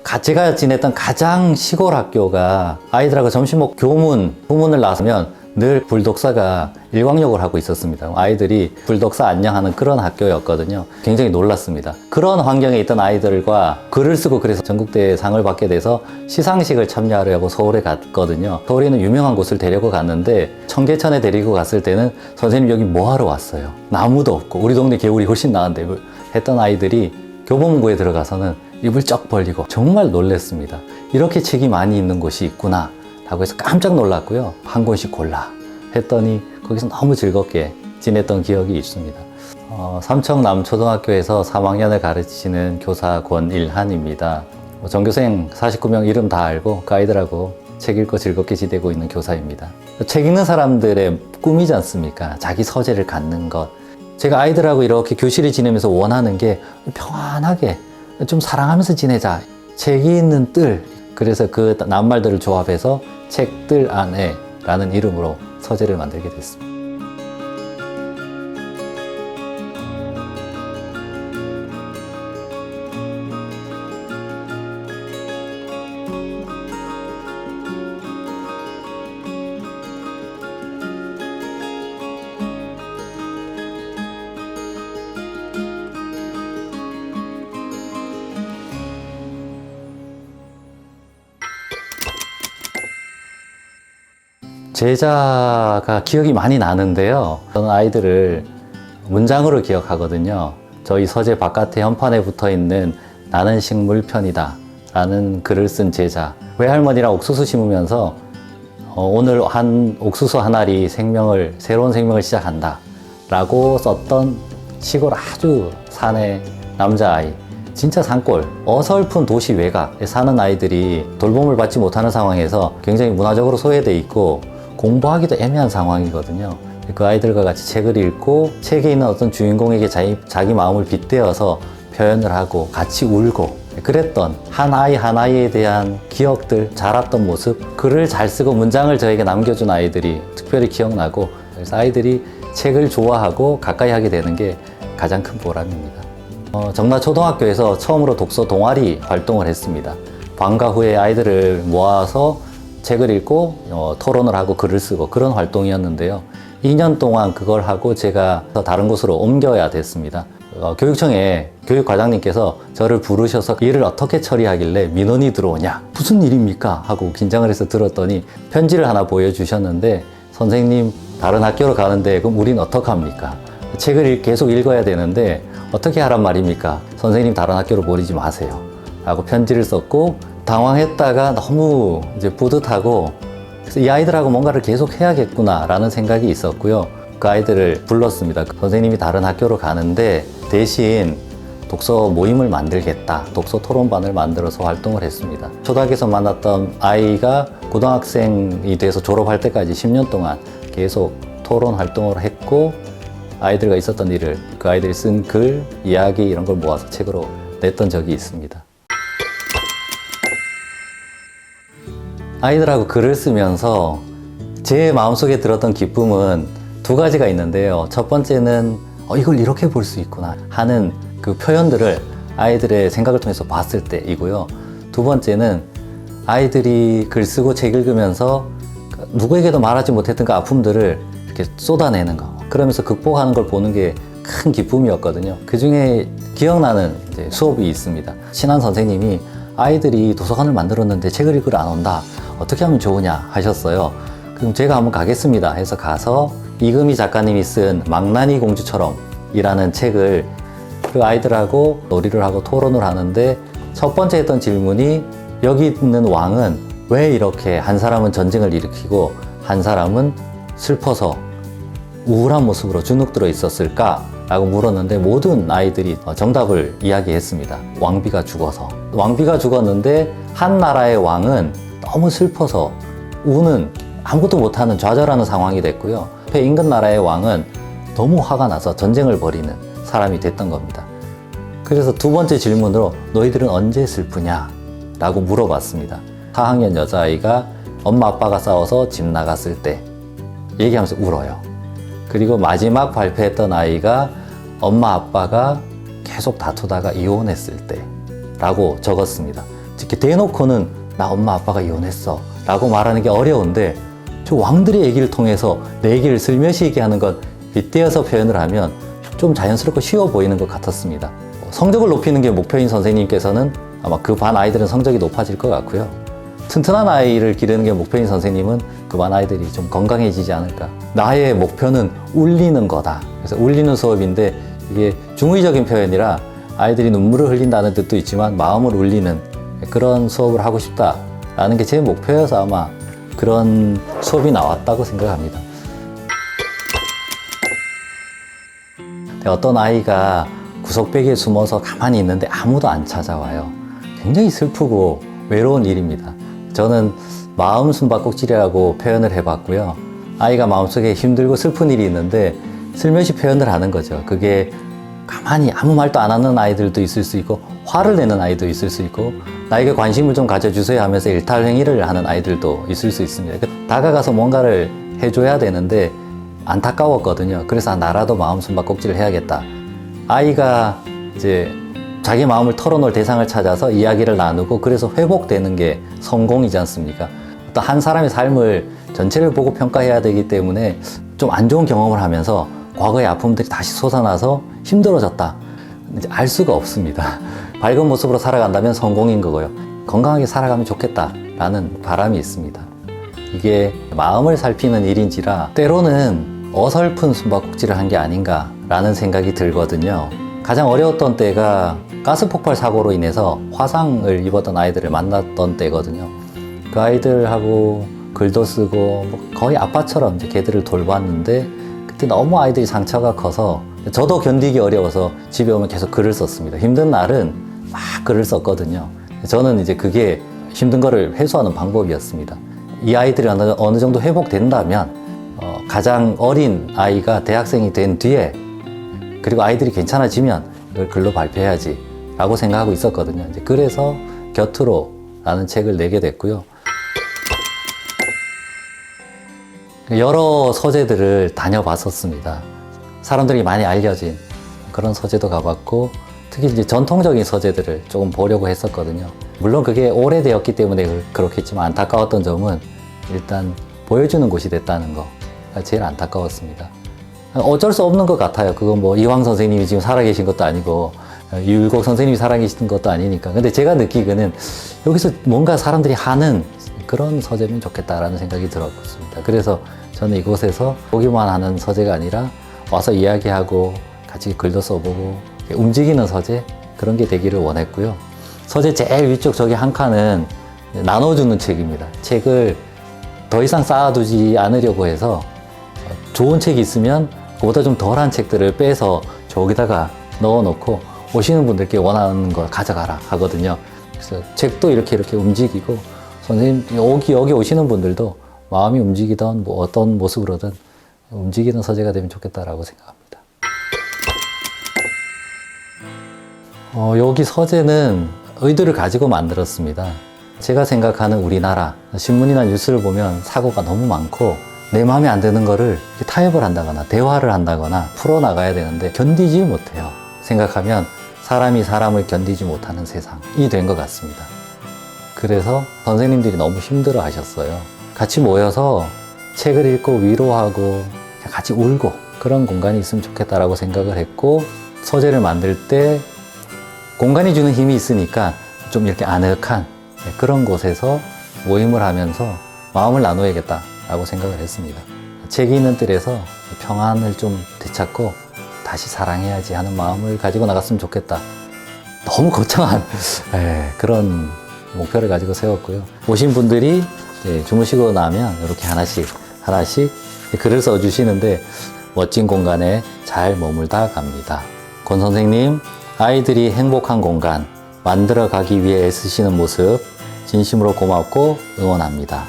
제가 지냈던 가장 시골 학교가 아이들하고 점심 먹고 후문을 나서면 늘 불독사가 일광욕을 하고 있었습니다. 아이들이 불독사 안녕하는 그런 학교였거든요. 굉장히 놀랐습니다. 그런 환경에 있던 아이들과 글을 쓰고 그래서 전국대회 상을 받게 돼서 시상식을 참여하려고 서울에 갔거든요. 서울에 있는 유명한 곳을 데리고 갔는데 청계천에 데리고 갔을 때는 선생님 여기 뭐하러 왔어요? 나무도 없고 우리 동네 개울이 훨씬 나은데 했던 아이들이 교보문고에 들어가서는 입을 쩍 벌리고 정말 놀랐습니다. 이렇게 책이 많이 있는 곳이 있구나 라고 해서 깜짝 놀랐고요. 한 권씩 골라 했더니 거기서 너무 즐겁게 지냈던 기억이 있습니다. 삼청남초등학교에서 3학년을 가르치는 교사 권일한입니다. 전교생 49명 이름 다 알고 그 아이들하고 책 읽고 즐겁게 지내고 있는 교사입니다. 책 읽는 사람들의 꿈이지 않습니까? 자기 서재를 갖는 것. 제가 아이들하고 이렇게 교실을 지내면서 원하는 게 평안하게 좀 사랑하면서 지내자. 책이 있는 뜰. 그래서 그 낱말들을 조합해서 책들 안에 라는 이름으로 서재를 만들게 됐습니다. 제자가 기억이 많이 나는데요. 저는 아이들을 문장으로 기억하거든요. 저희 서재 바깥에 현판에 붙어 있는 나는 식물편이다 라는 글을 쓴 제자. 외할머니랑 옥수수 심으면서 오늘 한 옥수수 한 알이 새로운 생명을 시작한다 라고 썼던 시골 아주 산의 남자아이. 진짜 산골, 어설픈 도시 외곽에 사는 아이들이 돌봄을 받지 못하는 상황에서 굉장히 문화적으로 소외돼 있고 공부하기도 애매한 상황이거든요. 그 아이들과 같이 책을 읽고 책에 있는 어떤 주인공에게 자기 마음을 빗대어서 표현을 하고 같이 울고 그랬던 한 아이 한 아이에 대한 기억들, 자랐던 모습, 글을 잘 쓰고 문장을 저에게 남겨준 아이들이 특별히 기억나고 그래서 아이들이 책을 좋아하고 가까이 하게 되는 게 가장 큰 보람입니다. 정라초등학교에서 처음으로 독서 동아리 활동을 했습니다. 방과 후에 아이들을 모아서 책을 읽고 토론을 하고 글을 쓰고 그런 활동이었는데요. 2년 동안 그걸 하고 제가 다른 곳으로 옮겨야 됐습니다. 교육청에 교육과장님께서 저를 부르셔서 일을 어떻게 처리하길래 민원이 들어오냐? 무슨 일입니까? 하고 긴장을 해서 들었더니 편지를 하나 보여주셨는데 선생님 다른 학교로 가는데 그럼 우린 어떡합니까? 책을 계속 읽어야 되는데 어떻게 하란 말입니까? 선생님 다른 학교로 보내지 마세요. 라고 편지를 썼고 당황했다가 너무 이제 뿌듯하고 그래서 이 아이들하고 뭔가를 계속 해야겠구나 라는 생각이 있었고요. 그 아이들을 불렀습니다. 선생님이 다른 학교로 가는데 대신 독서 모임을 만들겠다. 독서 토론반을 만들어서 활동을 했습니다. 초등학교에서 만났던 아이가 고등학생이 돼서 졸업할 때까지 10년 동안 계속 토론 활동을 했고 아이들과 있었던 일을 그 아이들이 쓴 글, 이야기 이런 걸 모아서 책으로 냈던 적이 있습니다. 아이들하고 글을 쓰면서 제 마음속에 들었던 기쁨은 두 가지가 있는데요. 첫 번째는 이걸 이렇게 볼 수 있구나 하는 그 표현들을 아이들의 생각을 통해서 봤을 때이고요. 두 번째는 아이들이 글 쓰고 책 읽으면서 누구에게도 말하지 못했던 그 아픔들을 이렇게 쏟아내는 거. 그러면서 극복하는 걸 보는 게 큰 기쁨이었거든요. 그 중에 기억나는 이제 수업이 있습니다. 신한 선생님이 아이들이 도서관을 만들었는데 책을 읽으러 안 온다. 어떻게 하면 좋으냐 하셨어요. 그럼 제가 한번 가겠습니다 해서 가서 이금희 작가님이 쓴 망나니 공주처럼 이라는 책을 그 아이들하고 놀이를 하고 토론을 하는데 첫 번째 했던 질문이 여기 있는 왕은 왜 이렇게 한 사람은 전쟁을 일으키고 한 사람은 슬퍼서 우울한 모습으로 주눅들어 있었을까? 라고 물었는데 모든 아이들이 정답을 이야기했습니다. 왕비가 죽어서. 왕비가 죽었는데 한 나라의 왕은 너무 슬퍼서 우는 아무것도 못하는 좌절하는 상황이 됐고요. 옆에 인근 나라의 왕은 너무 화가 나서 전쟁을 벌이는 사람이 됐던 겁니다. 그래서 두 번째 질문으로 너희들은 언제 슬프냐? 라고 물어봤습니다. 4학년 여자아이가 엄마 아빠가 싸워서 집 나갔을 때 얘기하면서 울어요. 그리고 마지막 발표했던 아이가 엄마 아빠가 계속 다투다가 이혼했을 때 라고 적었습니다. 이렇게 대놓고는 나 엄마 아빠가 이혼했어 라고 말하는 게 어려운데 저 왕들의 얘기를 통해서 내 얘기를 슬며시 얘기하는 건 빗대어서 표현을 하면 좀 자연스럽고 쉬워 보이는 것 같았습니다. 성적을 높이는 게 목표인 선생님께서는 아마 그 반 아이들은 성적이 높아질 것 같고요. 튼튼한 아이를 기르는 게 목표인 선생님은 그 반 아이들이 좀 건강해지지 않을까. 나의 목표는 울리는 거다. 그래서 울리는 수업인데 이게 중의적인 표현이라 아이들이 눈물을 흘린다는 뜻도 있지만 마음을 울리는 그런 수업을 하고 싶다라는 게 제 목표여서 아마 그런 수업이 나왔다고 생각합니다. 어떤 아이가 구석배기에 숨어서 가만히 있는데 아무도 안 찾아와요. 굉장히 슬프고 외로운 일입니다. 저는 마음 숨바꼭질이라고 표현을 해봤고요. 아이가 마음속에 힘들고 슬픈 일이 있는데 슬며시 표현을 하는 거죠. 그게 가만히 아무 말도 안 하는 아이들도 있을 수 있고 화를 내는 아이도 있을 수 있고 나에게 관심을 좀 가져주세요 하면서 일탈행위를 하는 아이들도 있을 수 있습니다. 다가가서 뭔가를 해줘야 되는데 안타까웠거든요. 그래서 나라도 마음 숨바꼭질을 해야겠다. 아이가 이제 자기 마음을 털어놓을 대상을 찾아서 이야기를 나누고 그래서 회복되는 게 성공이지 않습니까? 어떤 한 사람의 삶을 전체를 보고 평가해야 되기 때문에 좀 안 좋은 경험을 하면서 과거의 아픔들이 다시 솟아나서 힘들어졌다. 이제 알 수가 없습니다. 밝은 모습으로 살아간다면 성공인 거고요. 건강하게 살아가면 좋겠다라는 바람이 있습니다. 이게 마음을 살피는 일인지라 때로는 어설픈 숨바꼭질을 한 게 아닌가라는 생각이 들거든요. 가장 어려웠던 때가 가스 폭발 사고로 인해서 화상을 입었던 아이들을 만났던 때거든요. 그 아이들하고 글도 쓰고 거의 아빠처럼 이제 걔들을 돌봤는데 그때 너무 아이들이 상처가 커서 저도 견디기 어려워서 집에 오면 계속 글을 썼습니다. 힘든 날은 막 글을 썼거든요. 저는 이제 그게 힘든 거를 해소하는 방법이었습니다. 이 아이들이 어느 정도 회복된다면 가장 어린 아이가 대학생이 된 뒤에 그리고 아이들이 괜찮아지면 이걸 글로 발표해야지 라고 생각하고 있었거든요. 이제 그래서 곁으로 라는 책을 내게 됐고요. 여러 서재들을 다녀봤었습니다. 사람들이 많이 알려진 그런 서재도 가봤고 특히 이제 전통적인 서재들을 조금 보려고 했었거든요. 물론 그게 오래되었기 때문에 그렇겠지만 안타까웠던 점은 일단 보여주는 곳이 됐다는 거가 제일 안타까웠습니다. 어쩔 수 없는 것 같아요. 그건 뭐 이황 선생님이 지금 살아계신 것도 아니고 유일곡 선생님이 살아계신 것도 아니니까. 근데 제가 느끼기는 여기서 뭔가 사람들이 하는 그런 서재면 좋겠다라는 생각이 들었습니다. 그래서 저는 이곳에서 보기만 하는 서재가 아니라 와서 이야기하고 같이 글도 써보고 움직이는 서재 그런 게 되기를 원했고요. 서재 제일 위쪽 저기 한 칸은 나눠주는 책입니다. 책을 더 이상 쌓아두지 않으려고 해서 좋은 책이 있으면 그보다 좀 덜한 책들을 빼서 저기다가 넣어놓고 오시는 분들께 원하는 거 가져가라 하거든요. 그래서 책도 이렇게 움직이고 선생님 여기 오시는 분들도 마음이 움직이던 뭐 어떤 모습으로든 움직이는 서재가 되면 좋겠다라고 생각합니다. 여기 서재는 의도를 가지고 만들었습니다. 제가 생각하는 우리나라 신문이나 뉴스를 보면 사고가 너무 많고 내 마음에 안 드는 거를 타협을 한다거나 대화를 한다거나 풀어나가야 되는데 견디지 못해요. 생각하면 사람이 사람을 견디지 못하는 세상이 된 것 같습니다. 그래서 선생님들이 너무 힘들어 하셨어요. 같이 모여서 책을 읽고 위로하고 같이 울고 그런 공간이 있으면 좋겠다라고 생각을 했고 서재를 만들 때 공간이 주는 힘이 있으니까 좀 이렇게 아늑한 그런 곳에서 모임을 하면서 마음을 나눠야겠다라고 생각을 했습니다. 책이 있는 뜰에서 평안을 좀 되찾고 다시 사랑해야지 하는 마음을 가지고 나갔으면 좋겠다. 너무 거창한 그런 목표를 가지고 세웠고요. 오신 분들이 주무시고 나면 이렇게 하나씩 글을 써주시는데 멋진 공간에 잘 머물다 갑니다. 권 선생님, 아이들이 행복한 공간 만들어가기 위해 애쓰시는 모습 진심으로 고맙고 응원합니다.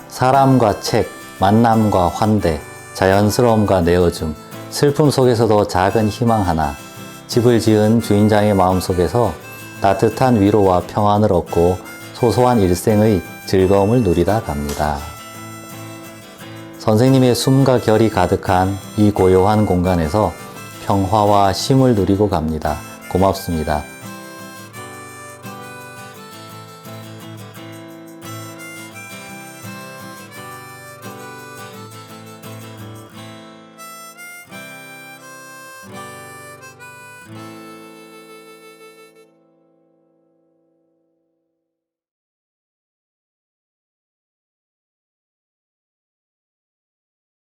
사람과 책, 만남과 환대, 자연스러움과 내어줌, 슬픔 속에서도 작은 희망 하나, 집을 지은 주인장의 마음속에서 따뜻한 위로와 평안을 얻고 소소한 일생의 즐거움을 누리다 갑니다. 선생님의 숨과 결이 가득한 이 고요한 공간에서 평화와 쉼을 누리고 갑니다. 고맙습니다.